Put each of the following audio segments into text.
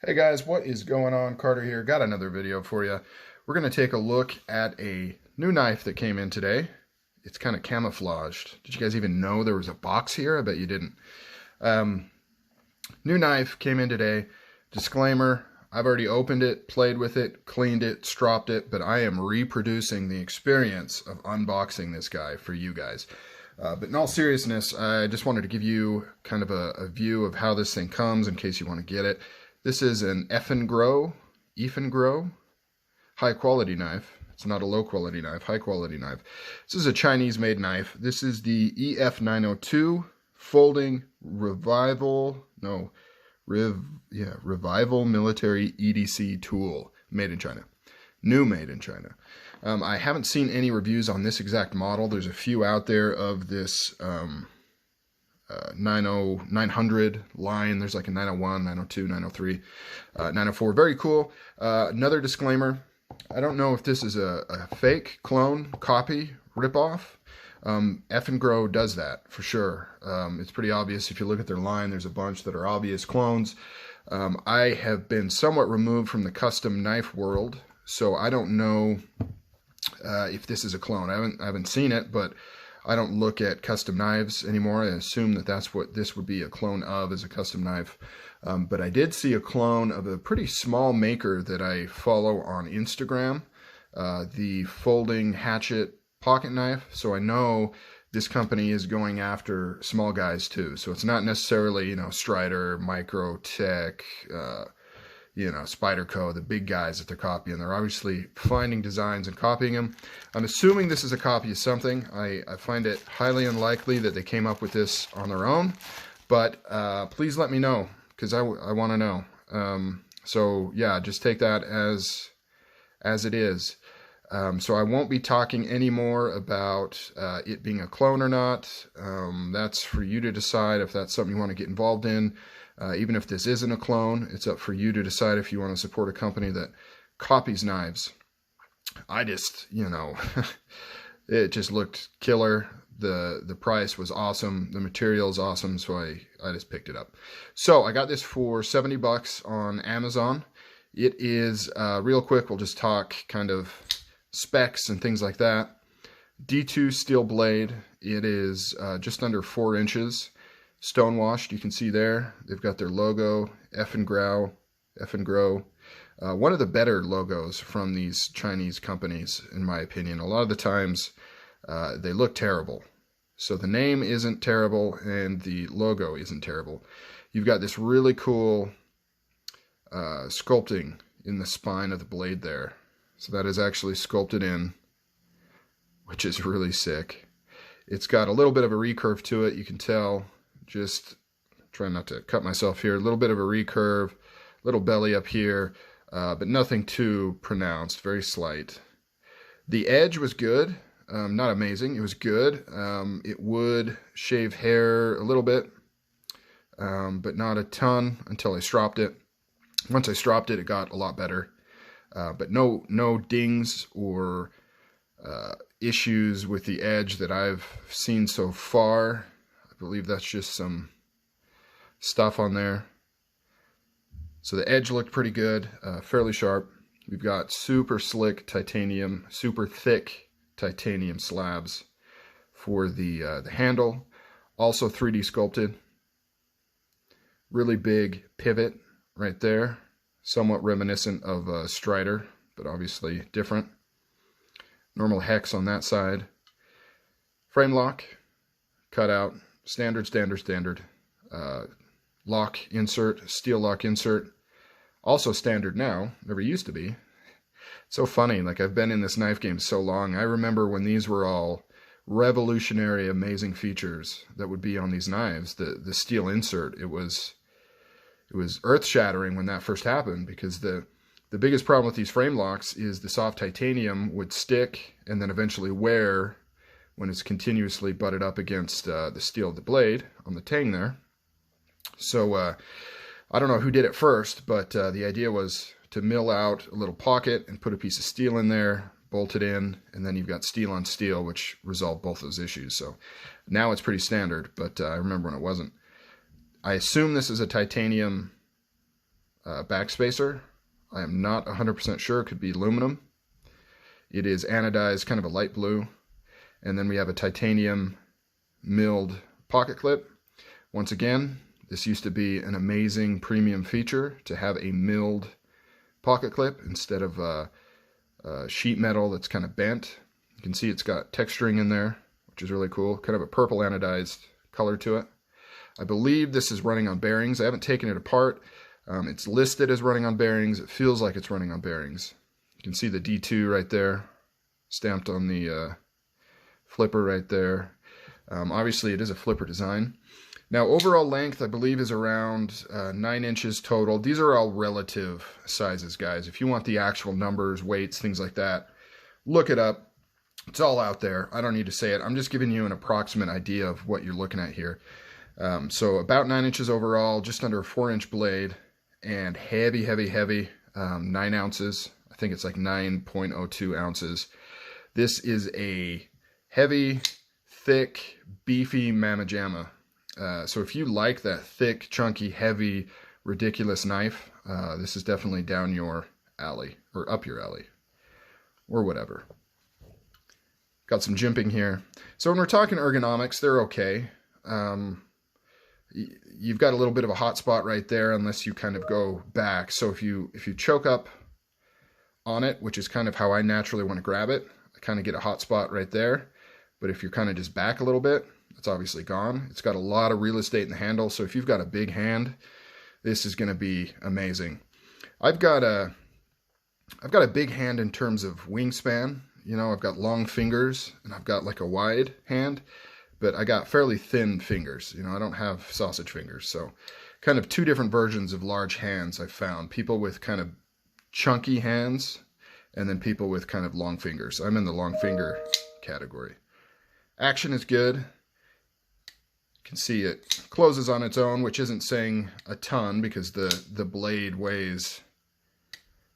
Hey guys, what is going on? Carter here. Got another video for you. We're going to take a look at a new knife that came in today. It's kind of camouflaged. Did you guys even know there was a box here? I bet you didn't. New knife came in today. Disclaimer, I've already opened it, played with it, cleaned it, stropped it, but I am reproducing the experience of unboxing this guy for you guys. But in all seriousness, I just wanted to give you kind of a view of how this thing comes in case you want to get it. This is an Eafengrow high quality knife. It's not a low quality knife, high quality knife. This is a Chinese made knife. This is the EF902 folding revival military EDC tool made in China. Made in China. I haven't seen any reviews on this exact model. There's a few out there of this 900 line. There's like a 901, 902, 903, 904. Very cool. Another disclaimer. I don't know if this is a fake, clone, copy, ripoff. Eafengrow does that for sure. It's pretty obvious if you look at their line. There's a bunch that are obvious clones. I have been somewhat removed from the custom knife world, so I don't know if this is a clone. I haven't seen it, but I don't look at custom knives anymore. I assume that that's what this would be a clone of, is a custom knife. But I did see a clone of a pretty small maker that I follow on Instagram, the Folding Hatchet pocket knife. So I know this company is going after small guys too. So it's not necessarily, Strider, Microtech, Spyderco, the big guys that they're copying. They're obviously finding designs and copying them. I'm assuming this is a copy of something. I find it highly unlikely that they came up with this on their own, but please let me know, because I want to know. So yeah, just take that as it is. So I won't be talking anymore about it being a clone or not. That's for you to decide if that's something you want to get involved in. Even if this isn't a clone, it's up for you to decide if you want to support a company that copies knives. I just, it just looked killer. The price was awesome. The material is awesome, so I just picked it up. So I got this for 70 bucks on Amazon. It is, real quick, we'll just talk kind of specs and things like that. D2 steel blade. It is just under 4 inches. Stonewashed, you can see there. They've got their logo, Eafengrow. One of the better logos from these Chinese companies, in my opinion. A lot of the times, they look terrible. So the name isn't terrible, and the logo isn't terrible. You've got this really cool sculpting in the spine of the blade there. So that is actually sculpted in, which is really sick. It's got a little bit of a recurve to it, you can tell. Just trying not to cut myself here. A little bit of a recurve, little belly up here, but nothing too pronounced, very slight. The edge was good, not amazing, it was good. It would shave hair a little bit, but not a ton until I stropped it. Once I stropped it, it got a lot better, but no dings or issues with the edge that I've seen so far. I believe that's just some stuff on there. So the edge looked pretty good, fairly sharp. We've got super slick titanium, super thick titanium slabs for the handle. Also 3D sculpted. Really big pivot right there. Somewhat reminiscent of a Strider, but obviously different. Normal hex on that side. Frame lock, cut out. Standard. Lock insert, steel lock insert. Also standard now, never used to be. So funny, like I've been in this knife game so long. I remember when these were all revolutionary, amazing features that would be on these knives. The steel insert, it was earth-shattering when that first happened, because the biggest problem with these frame locks is the soft titanium would stick and then eventually wear when it's continuously butted up against the steel of the blade on the tang there. So I don't know who did it first, but the idea was to mill out a little pocket and put a piece of steel in there, bolt it in, and then you've got steel on steel, which resolved both those issues. So now it's pretty standard, but I remember when it wasn't. I assume this is a titanium backspacer. I am not 100% sure. It could be aluminum. It is anodized, kind of a light blue. And then we have a titanium milled pocket clip. Once again, this used to be an amazing premium feature to have a milled pocket clip instead of sheet metal that's kind of bent. You can see it's got texturing in there, which is really cool. Kind of a purple anodized color to it. I believe this is running on bearings. I haven't taken it apart. It's listed as running on bearings. It feels like it's running on bearings. You can see the D2 right there, stamped on the flipper right there. Obviously, it is a flipper design. Now, overall length, I believe, is around 9 inches total. These are all relative sizes, guys. If you want the actual numbers, weights, things like that, look it up. It's all out there. I don't need to say it. I'm just giving you an approximate idea of what you're looking at here. So about 9 inches overall, just under a 4-inch blade, and heavy, heavy, heavy, 9 ounces. I think it's like 9.02 ounces. This is a heavy, thick, beefy mamma jamma. So if you like that thick, chunky, heavy, ridiculous knife, this is definitely down your alley, or up your alley, or whatever. Got some jimping here. So when we're talking ergonomics, they're okay. You've got a little bit of a hot spot right there unless you kind of go back. So if you choke up on it, which is kind of how I naturally want to grab it, I kind of get a hot spot right there. But if you're kind of just back a little bit, it's obviously gone. It's got a lot of real estate in the handle, so if you've got a big hand, this is going to be amazing. I've got a big hand in terms of wingspan. You know, I've got long fingers and I've got like a wide hand, but I got fairly thin fingers. You know, I don't have sausage fingers, so kind of two different versions of large hands I've found. People with kind of chunky hands and then people with kind of long fingers. I'm in the long finger category. Action is good. You can see it closes on its own, which isn't saying a ton because the blade weighs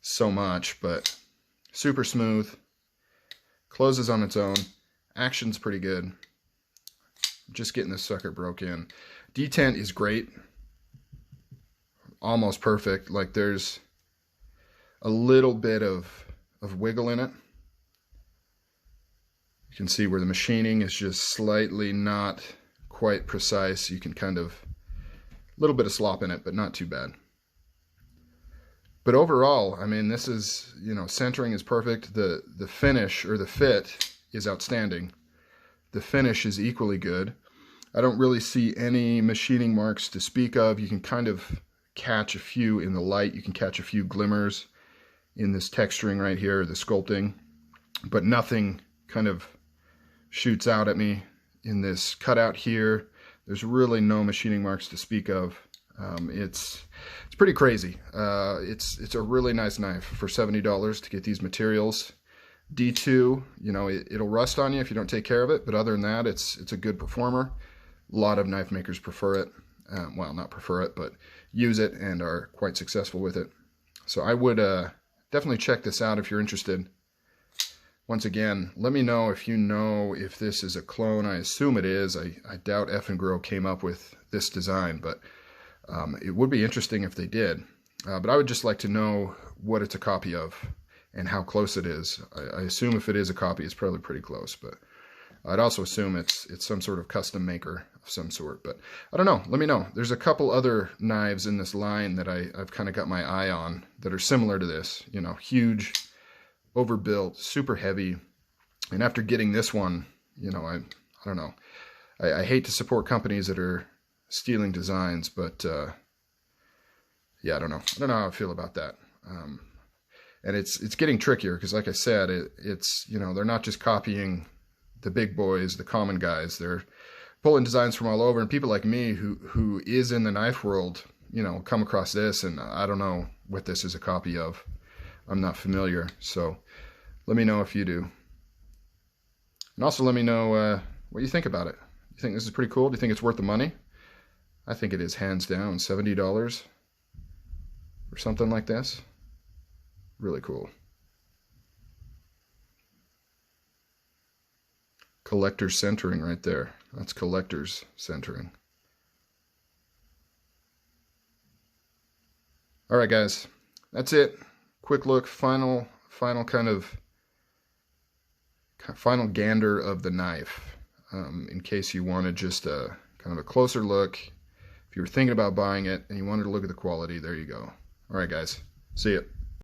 so much, but super smooth. Closes on its own. Action's pretty good. Just getting this sucker broke in. Detent is great. Almost perfect. Like there's a little bit of wiggle in it. You can see where the machining is just slightly not quite precise. You can kind of, a little bit of slop in it, but not too bad. But overall, I mean, this is, you know, centering is perfect. The finish or the fit is outstanding. The finish is equally good. I don't really see any machining marks to speak of. You can kind of catch a few in the light. You can catch a few glimmers in this texturing right here, the sculpting, but nothing kind of shoots out at me in this cutout here. There's really no machining marks to speak of. It's pretty crazy. It's a really nice knife for $70 to get these materials. D2, you know, it'll rust on you if you don't take care of it, but other than that, it's a good performer. A lot of knife makers prefer it. Well, not prefer it, but use it and are quite successful with it. So I would definitely check this out if you're interested. Once again, let me know if this is a clone. I assume it is. I doubt Eafengrow came up with this design, but it would be interesting if they did. But I would just like to know what it's a copy of and how close it is. I assume if it is a copy, it's probably pretty close, but I'd also assume it's some sort of custom maker of some sort. But I don't know. Let me know. There's a couple other knives in this line that I've kind of got my eye on that are similar to this. You know, huge, overbuilt, super heavy. And after getting this one, you know, I don't know. I hate to support companies that are stealing designs, but yeah, I don't know how I feel about that. And it's getting trickier because, like I said, it's, you know, they're not just copying the big boys, the common guys. They're pulling designs from all over, and people like me who is in the knife world, you know, come across this, and I don't know what this is a copy of. I'm not familiar, so let me know if you do. And also let me know what you think about it. You think this is pretty cool? Do you think it's worth the money? I think it is, hands down. $70 or something like this. Really cool. Collector's centering right there. That's collector's centering. All right, guys, that's it. Quick look, final kind of final gander of the knife. In case you wanted just a kind of a closer look, if you were thinking about buying it and you wanted to look at the quality, there you go. All right, guys, see ya.